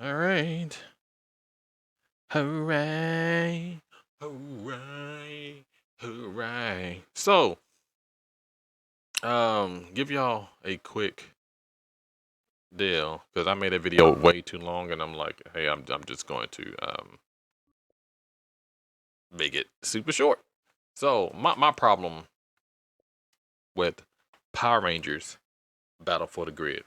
All right. Hooray. Hooray. Hooray. So, give y'all a quick deal because I made a video way too long and I'm like, hey, I'm just going to make it super short. So, my problem with Power Rangers Battle for the Grid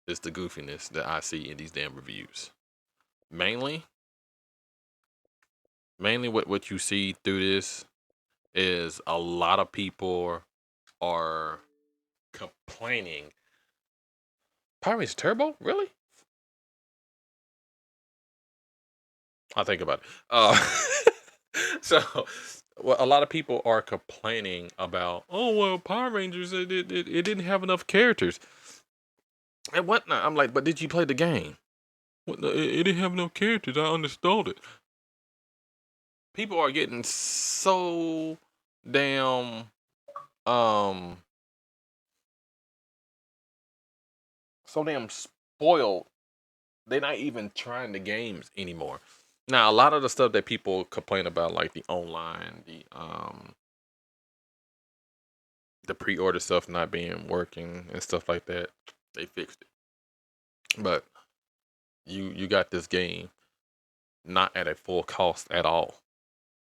is the goofiness that I see in these damn reviews. Mainly what you see through this is a lot of people are complaining. Power Rangers Turbo? Really? I'll think about it. So, well, a lot of people are complaining about, oh, well, Power Rangers, it didn't have enough characters. And whatnot. I'm like, but did you play the game? What, it didn't have enough characters. I uninstalled it. People are getting so damn um spoiled. They're not even trying the games anymore. Now, a lot of the stuff that people complain about, like the online, the pre-order stuff not being working and stuff like that, they fixed it. But you got this game not at a full cost at all.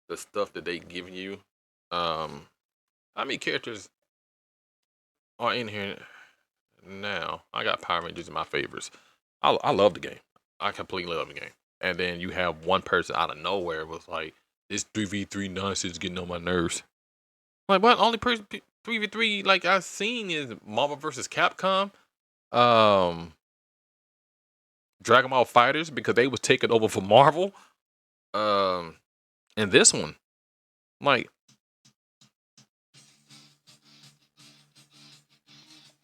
The stuff that they give you, how many characters are in here now? I got Power Rangers in my favorites. I love the game. I completely love the game. And then you have one person out of nowhere was like, this 3v3 nonsense getting on my nerves. Like, what? Only person 3v3 like I've seen is Marvel vs. Capcom, um, Dragon Ball Fighters because they was taking over for Marvel. Um, and this one, like,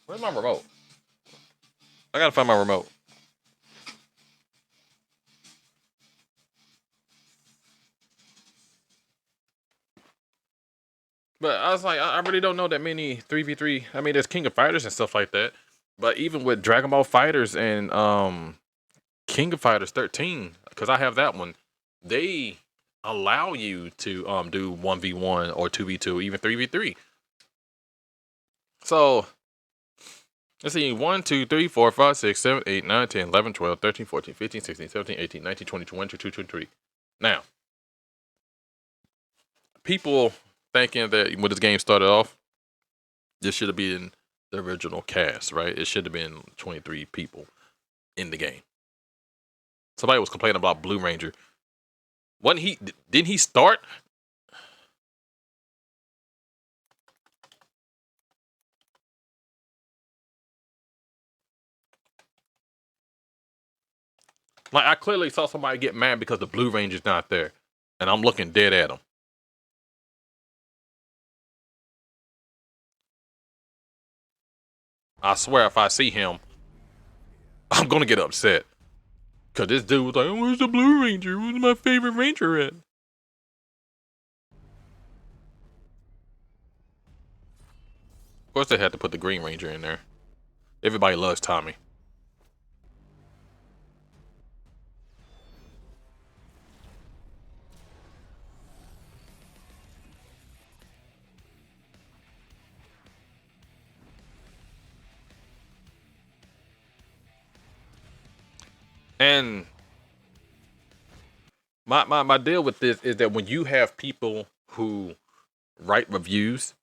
where's my remote? I gotta find my remote. But I was like, I really don't know that many 3v3. I mean, there's King of Fighters and stuff like that. But even with Dragon Ball Fighters and King of Fighters 13, because I have that one, they allow you to do 1v1 or 2v2, even 3v3. So let's see, 1, 2, 3, 4, 5, 6, 7, 8, 9, 10, 11, 12, 13, 14, 15, 16, 17, 18, 19, 20, 21, 22, 23. Now, people thinking that when this game started off, this should have been the original cast, right? It should have been 23 people in the game. Somebody was complaining about Blue Ranger. Wasn't he? Didn't he start? Like, I clearly saw somebody get mad because the Blue Ranger's not there, and I'm looking dead at him. I swear, if I see him, I'm gonna get upset. Cause this dude was like, oh, "Where's the Blue Ranger? Where's my favorite Ranger at?" Of course, they had to put the Green Ranger in there. Everybody loves Tommy. And my deal with this is that when you have people who write reviews,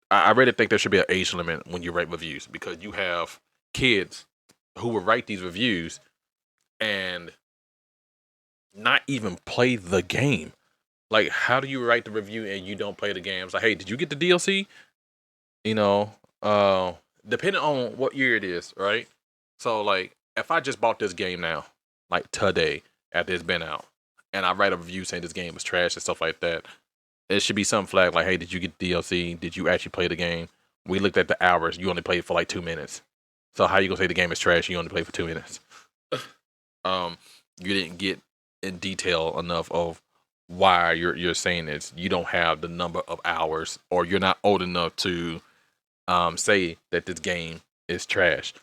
I really think there should be an age limit when you write reviews because you have kids who will write these reviews and not even play the game. Like, how do you write the review and you don't play the game? It's like, hey, did you get the DLC? You know, depending on what year it is, right? So, like, if I just bought this game now, like today, after it's been out, and I write a review saying this game was trash and stuff like that, it should be some flag like, hey, did you get the DLC? Did you actually play the game? We looked at the hours. You only played for like 2 minutes. So how you gonna say the game is trash? You only played for 2 minutes. You didn't get in detail enough of why you're saying this. You don't have the number of hours, or you're not old enough to say that this game is trash.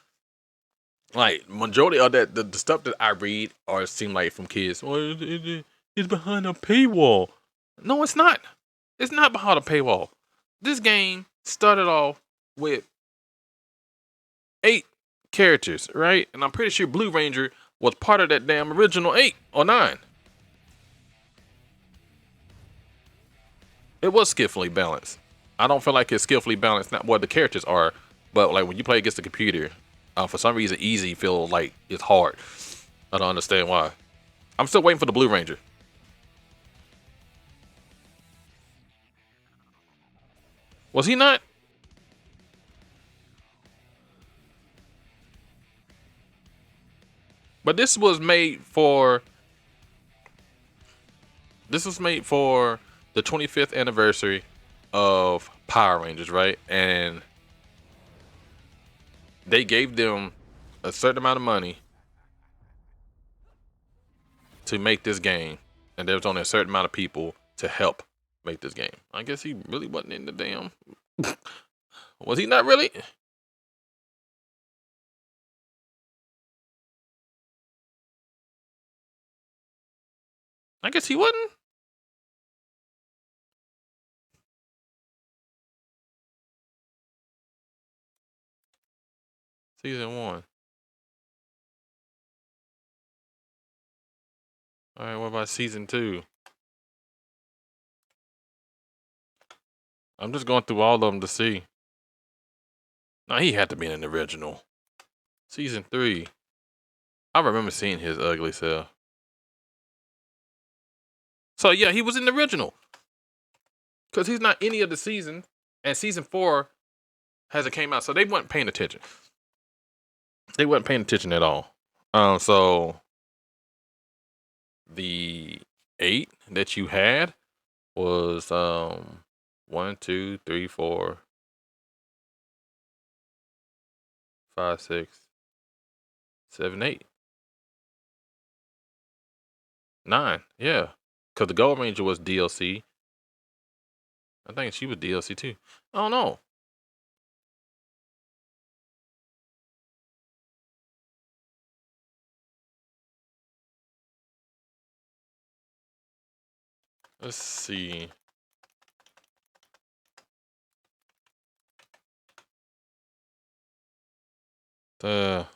Like majority of that, the stuff that I read or seem like from kids. Well, it's behind a paywall. No, it's not. It's not behind a paywall. This game started off with 8 characters, right? And I'm pretty sure Blue Ranger was part of that damn original 8 or 9. It was skillfully balanced. I don't feel like it's skillfully balanced. Not what the characters are, but like when you play against the computer, for some reason, easy feel like it's hard. I don't understand why. I'm still waiting for the Blue Ranger. Was he not? But this was made for the 25th anniversary of Power Rangers, right? And they gave them a certain amount of money to make this game, and there was only a certain amount of people to help make this game. I guess he really wasn't in the damn. Was he not really? I guess he wasn't. Season 1. All right, what about season 2? I'm just going through all of them to see. No, he had to be in the original. Season 3. I remember seeing his ugly self. So yeah, he was in the original. Cause he's not any of the seasons, and season 4 hasn't came out, so they weren't paying attention. They weren't paying attention at all. So the 8 that you had was 1, 2, 3, 4, 5, 6, 7, 8, 9. Yeah, cause the Gold Ranger was DLC. I think she was DLC too. I don't know. Let's see. The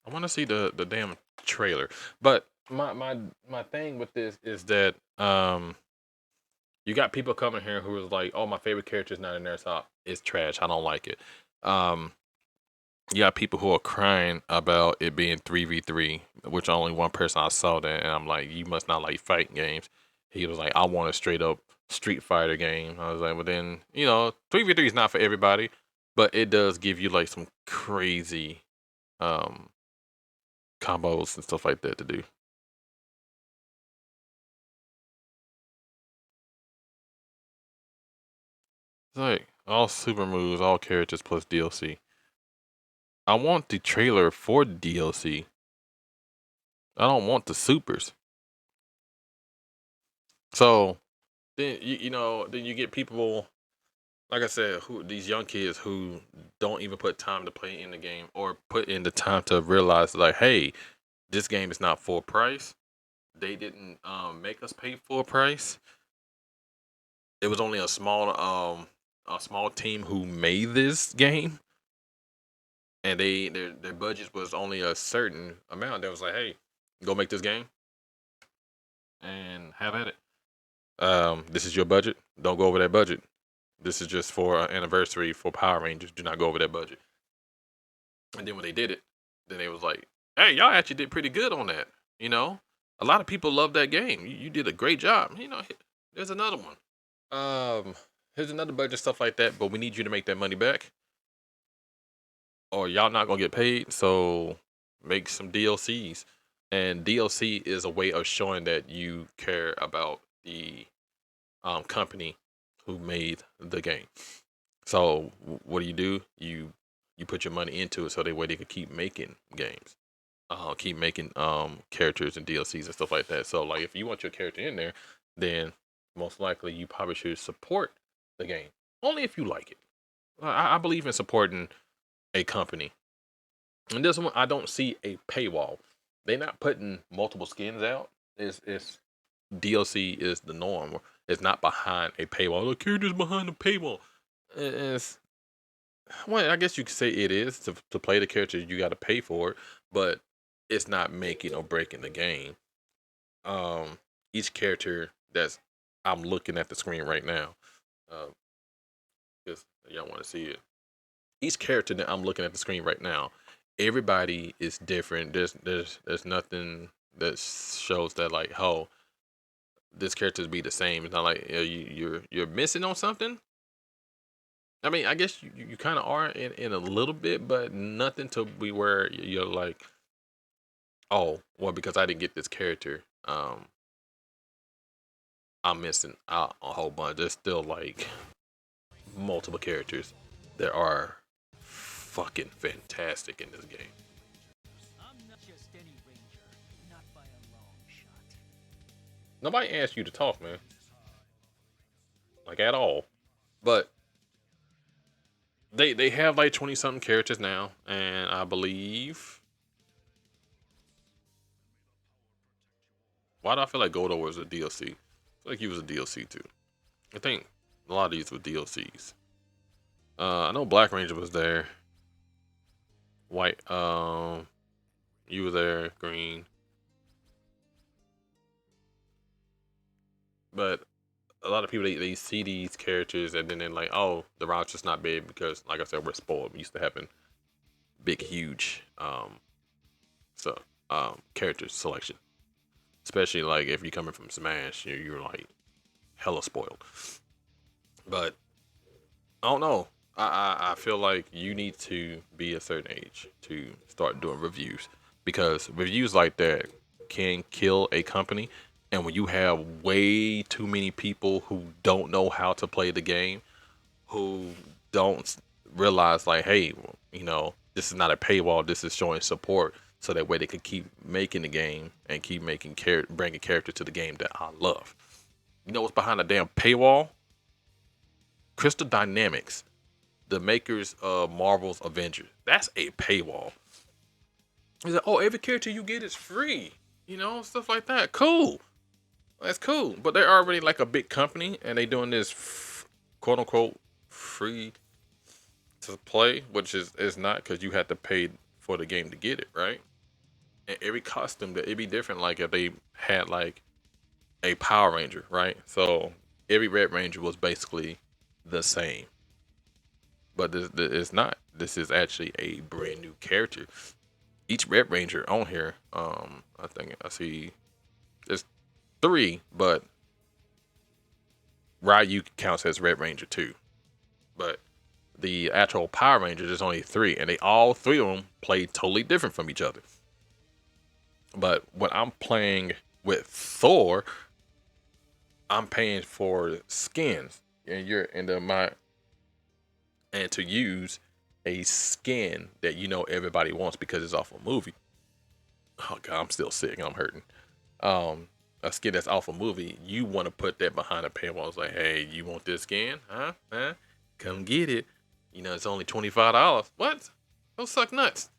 I want to see the damn trailer. But my thing with this is that you got people coming here who is like, oh, my favorite character is not in there, so it's trash. I don't like it. Um, you got people who are crying about it being 3v3, which only one person I saw that, and I'm like, you must not like fighting games. He was like, I want a straight up Street Fighter game. I was like, well then, 3v3 is not for everybody, but it does give you like some crazy um combos and stuff like that to do. It's like all super moves, all characters plus DLC. I want the trailer for the DLC. I don't want the supers. So then then you get people like I said, who these young kids who don't even put time to play in the game or put in the time to realize like, hey, this game is not full price. They didn't make us pay full price. It was only a small team who made this game, and their budget was only a certain amount. That was like, hey, go make this game and have at it. This is your budget. Don't go over that budget. This is just for an anniversary for Power Rangers. Do not go over that budget. And then when they did it, then they was like, hey, y'all actually did pretty good on that. You know, a lot of people love that game. You did a great job. There's another one. Here's another budget stuff like that. But we need you to make that money back, or y'all not gonna get paid. So make some DLCs. And DLC is a way of showing that you care about the company who made the game. So what do? You put your money into it so that way they could keep making games. keep making characters and DLCs and stuff like that. So like if you want your character in there, then most likely you probably should support the game only if you like it. I believe in supporting a company, and this one I don't see a paywall. They're not putting multiple skins out. It's DLC is the norm. It's not behind a paywall. The character's behind the paywall. It's well, I guess you could say it is to play the character. You got to pay for it, but it's not making or breaking the game. Each character that's I'm looking at the screen right now, because y'all want to see it. Each character that I'm looking at the screen right now, everybody is different. There's nothing that shows that like, oh, this character's be the same. It's not like you're missing on something. I mean, I guess you kind of are in a little bit, but nothing to be where you're like, oh, well, because I didn't get this character, I'm missing out a whole bunch. There's still like multiple characters that are fucking fantastic in this game. Nobody asked you to talk, man, like at all. But they have like 20 something characters now, and I believe. Why do I feel like Goldo was a DLC? I feel like he was a DLC too. I think a lot of these were DLCs. I know Black Ranger was there. White, you were there. Green, but a lot of people they see these characters and then they're like, oh, the route's just not big because, like I said, we're spoiled. We used to having big, huge, so character selection. Especially like if you're coming from Smash, you're like hella spoiled. But I don't know. I feel like you need to be a certain age to start doing reviews because reviews like that can kill a company. And when you have way too many people who don't know how to play the game, who don't realize like, hey, this is not a paywall. This is showing support, so that way they could keep making the game and keep making bringing character to the game that I love. You know what's behind the damn paywall? Crystal Dynamics, the makers of Marvel's Avengers. That's a paywall. He's like, oh, every character you get is free. Stuff like that. Cool. That's cool. But they're already like a big company and they doing this quote unquote free to play, which is not because you had to pay for the game to get it, right? And every costume that it'd be different. Like if they had like a Power Ranger, right? So every Red Ranger was basically the same. But this is not. This is actually a brand new character. Each Red Ranger on here, I think I see there's three, but Ryu counts as Red Ranger too. But the actual Power Rangers there's only three, and they all three of them play totally different from each other. But when I'm playing with Thor, I'm paying for skins, and you're into my and to use a skin that everybody wants because it's off a movie. Oh god, I'm still sick and I'm hurting. A skin that's off a movie, you want to put that behind a paywall. It's like, hey, you want this skin? Huh? Come get it. It's only $25. What? Don't suck nuts.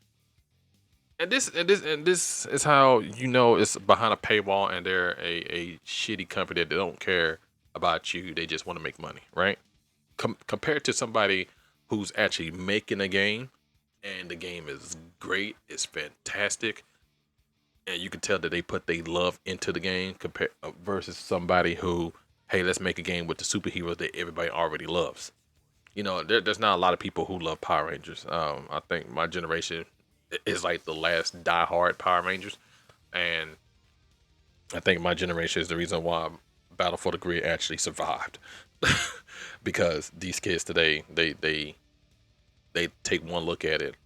And this is how it's behind a paywall and they're a shitty company that they don't care about you. They just want to make money, right? Compared to somebody who's actually making a game and the game is great, it's fantastic, and you can tell that they put their love into the game compared versus somebody who, hey, let's make a game with the superheroes that everybody already loves. There's not a lot of people who love Power Rangers. I think my generation is like the last diehard Power Rangers, and I think my generation is the reason why Battle for the Grid actually survived, because these kids today they take one look at it.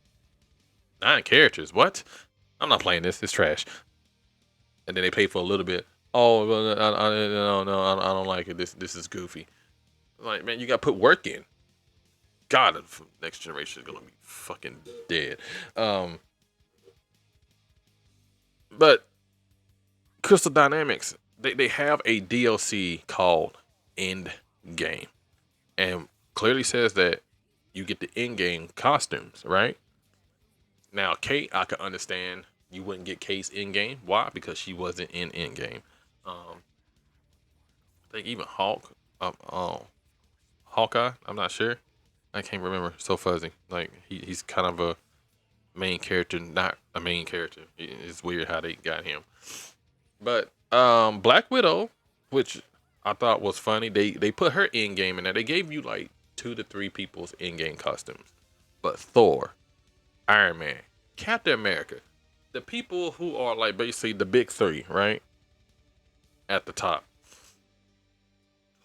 9 characters, what? I'm not playing this. It's trash. And then they pay for a little bit. Oh, well, no, I don't like it. This is goofy. Like, man, you got to put work in. God, the next generation is gonna be fucking dead. But Crystal Dynamics, they have a DLC called End Game, and clearly says that you get the in game costumes, right? Now, Kate, I could understand you wouldn't get Kate's in game. Why? Because she wasn't in game. I think even Hawkeye. I'm not sure. I can't remember. So fuzzy. Like he's kind of a main character, not a main character. It's weird how they got him. But Black Widow, which I thought was funny, they put her in game in there. They gave you like 2 to 3 people's in game costumes. But Thor, Iron Man, Captain America, the people who are like basically the big three, right? At the top,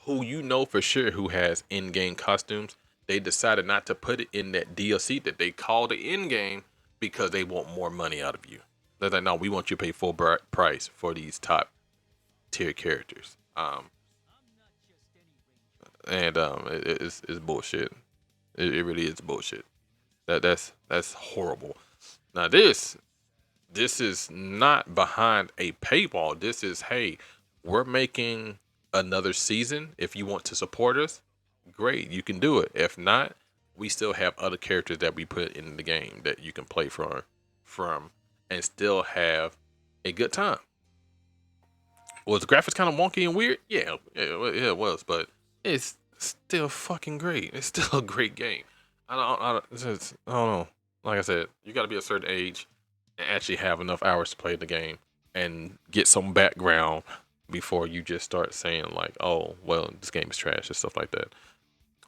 who you know for sure who has in game costumes, they decided not to put it in that DLC that they called the in game because they want more money out of you. They're like, no, we want you to pay full price for these top tier characters. It's bullshit. It really is bullshit. That's horrible. Now this is not behind a paywall. This is, hey, we're making another season. If you want to support us, great, you can do it. If not, we still have other characters that we put in the game that you can play from and still have a good time. Was the graphics kind of wonky and weird? Yeah, it was, but it's still fucking great. It's still a great game. I don't know. Like I said, you got to be a certain age and actually have enough hours to play the game and get some background before you just start saying like, oh, well, this game is trash and stuff like that.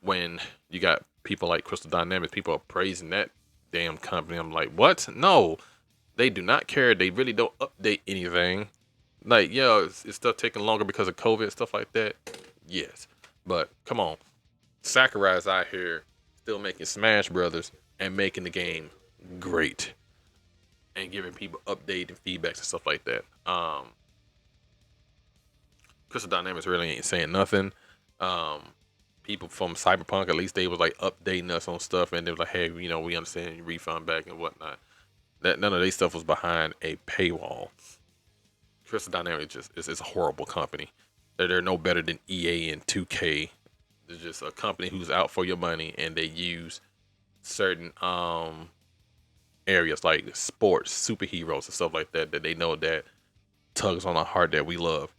When you got people like Crystal Dynamics, people are praising that damn company. I'm like, what? No, they do not care. They really don't update anything. Like, yeah, it's stuff taking longer because of COVID and stuff like that. Yes, but come on, Sakurai's out here still making Smash Brothers and making the game great and giving people updates and feedbacks and stuff like that. Crystal Dynamics really ain't saying nothing. People from Cyberpunk, at least they was like updating us on stuff, and they was like, hey, you know, we understand your refund back and whatnot. That none of their stuff was behind a paywall. Crystal Dynamics is a horrible company. They're no better than EA and 2K. They're just a company who's out for your money, and they use certain areas like sports, superheroes, and stuff like that they know that tugs on our heart that we love.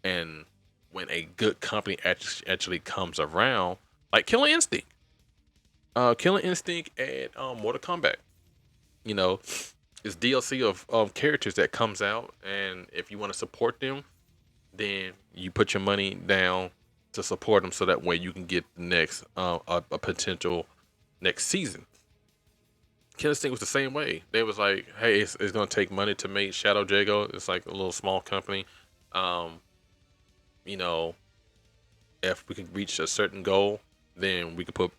And when a good company actually comes around, like Killing Instinct and Mortal Kombat, you know, it's DLC of characters that comes out, and if you want to support them, then you put your money down to support them, so that way you can get the next a potential next season. Killing Instinct was the same way. They was like, hey, it's gonna take money to make Shadow Jago. It's like a little small company. Um, you know, if we could reach a certain goal, then we could put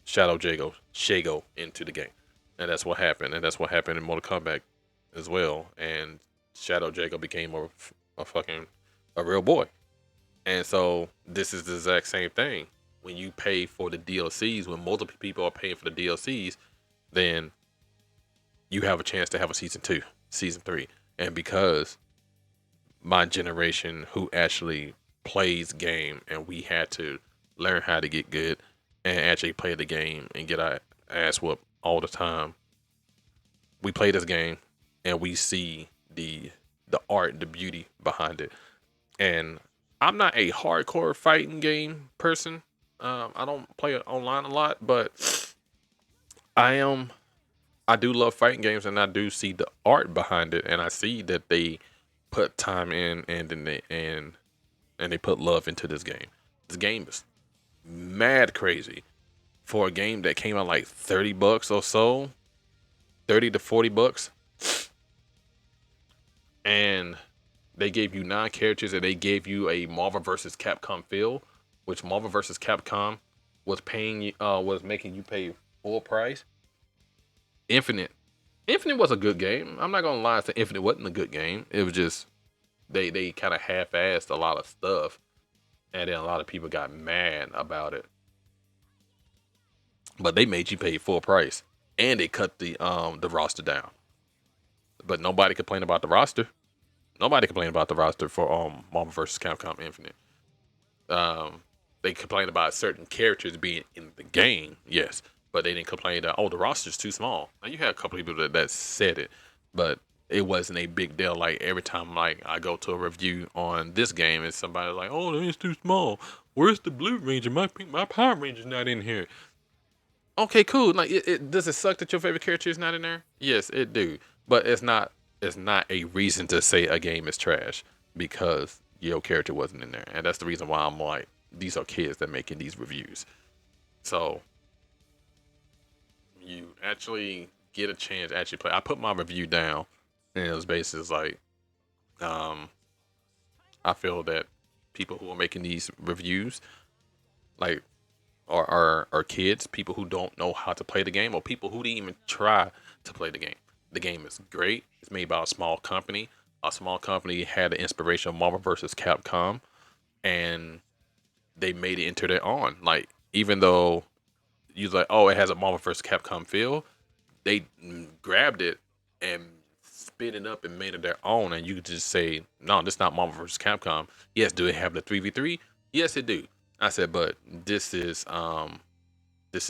Shago into the game. And that's what happened. And that's what happened in Mortal Kombat as well. And Shadow Jago became a fucking a real boy. And so this is the exact same thing. When you pay for the DLCs, when multiple people are paying for the DLCs, then you have a chance to have a season 2, season 3. And because my generation who actually plays game and we had to learn how to get good and actually play the game and get our ass whooped all the time, we play this game and we see the art, the beauty behind it. And I'm not a hardcore fighting game person. I don't play it online a lot, but I am. I do love fighting games, and I do see the art behind it, and I see that they put time in, and then they put love into this game. This game is mad crazy for a game that came out like $30 or so, 30 to $40, and they gave you 9 characters, and they gave you a Marvel vs. Capcom feel, which Marvel vs. Capcom was making you pay full price. Infinite was a good game. I'm not gonna lie, say Infinite wasn't a good game. It was just they kind of half-assed a lot of stuff, and then a lot of people got mad about it. But they made you pay full price, and they cut the roster down. But nobody complained about the roster. Nobody complained about the roster for Marvel vs. Capcom Infinite. Um, they complained about certain characters being in the game, yes, but they didn't complain that the roster's too small. Now you had a couple people that said it, but it wasn't a big deal. Like every time like I go to a review on this game, and somebody like, "Oh, it's too small. Where's the Blue Ranger? My Power Ranger's not in here." Okay, cool. Like, does it suck that your favorite character is not in there? Yes, it do. But it's not. It's not a reason to say a game is trash because your character wasn't in there, and that's the reason why I'm like, these are kids that making these reviews. So you actually get a chance to actually play. I put my review down, and it was basically like, um, I feel that people who are making these reviews, like, are kids, people who don't know how to play the game, or people who didn't even try to play the game. The game is great. It's made by a small company. A small company had the inspiration of Marvel vs. Capcom, and they made it into their own. Like, even though you like, oh, it has a Marvel vs. Capcom feel, they grabbed it and spit it up and made it their own. And you could just say, no, this is not Marvel vs. Capcom. Yes, do it have the 3v3? Yes, it do. I said, but this is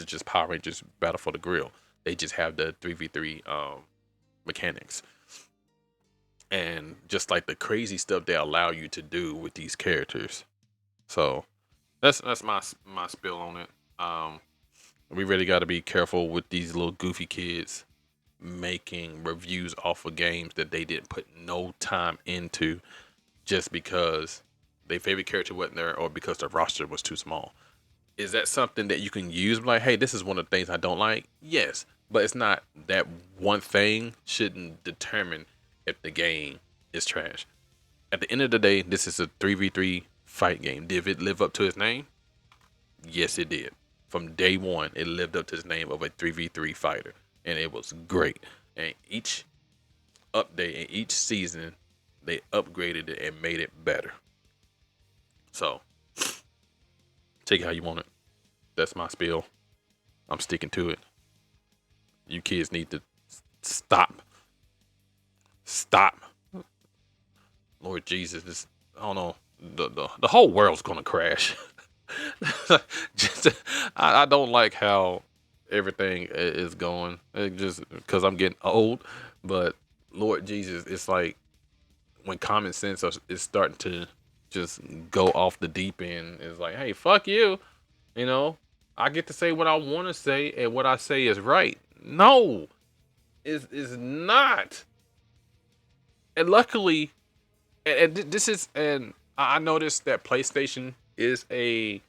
just Power Rangers Battle for the Grill. They just have the 3v3 mechanics. And just like the crazy stuff they allow you to do with these characters. So that's my spill on it. We really got to be careful with these little goofy kids making reviews off of games that they didn't put no time into just because their favorite character wasn't there or because the roster was too small. Is that something that you can use? Like, hey, this is one of the things I don't like. Yes, but it's not that one thing shouldn't determine if the game is trash. At the end of the day, this is a 3v3 fight game. Did it live up to its name? Yes, it did. From day one, it lived up to its name of a 3v3 fighter, and it was great. And each update and each season, they upgraded it and made it better. So, take it how you want it. That's my spiel. I'm sticking to it. You kids need to stop. Stop. Lord Jesus, this, I don't know. The whole world's gonna crash. just, I don't like how everything is going. It just because I'm getting old, but Lord Jesus, it's like when common sense is starting to just go off the deep end. It's like, hey, fuck you. You know, I get to say what I want to say, and what I say is right. No, is not. And luckily, and this is, and I noticed that PlayStation is a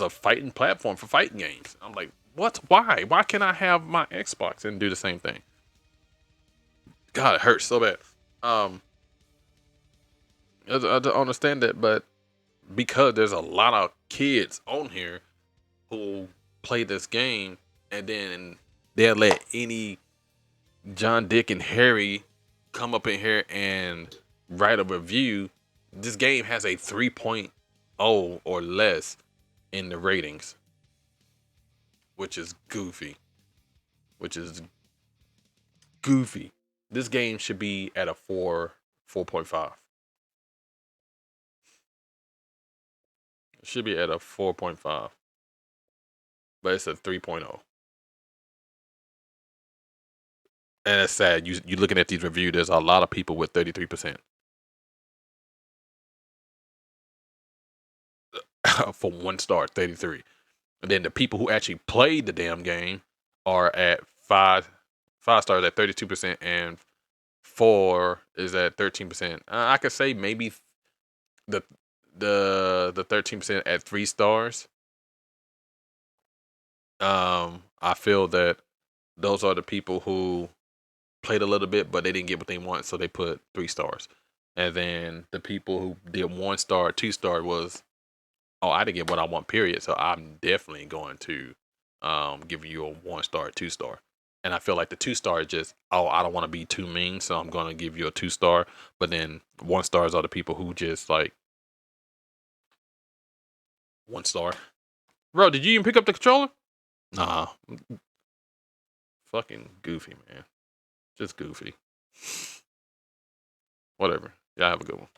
fighting platform for fighting games. I'm like, what? Why? Why can't I have my Xbox and do the same thing? God, it hurts so bad. Um, I don't understand that, but because there's a lot of kids on here who play this game, and then they'll let any John, Dick, and Harry come up in here and write a review. This game has a 3.0 or less in the ratings, which is goofy. Which is goofy. This game should be at a 4.5. It should be at a 4.5, but it's a 3.0. And it's sad. You looking at these reviews, there's a lot of people with 33%. For 1 star, 33. And then the people who actually played the damn game are at five stars at 32%, and 4 is at 13%. I could say maybe the 13% at 3 stars. I feel that those are the people who played a little bit, but they didn't get what they want, so they put 3 stars. And then the people who did 1 star, 2 star was, oh, I didn't get what I want, period. So I'm definitely going to give you a 1 star, 2 star. And I feel like the 2 star is just, oh, I don't want to be too mean, so I'm going to give you a 2 star. But then 1 stars are the people who just like 1 star. Bro, did you even pick up the controller? Nah. Fucking goofy, man. Just goofy. Whatever. Y'all have a good one.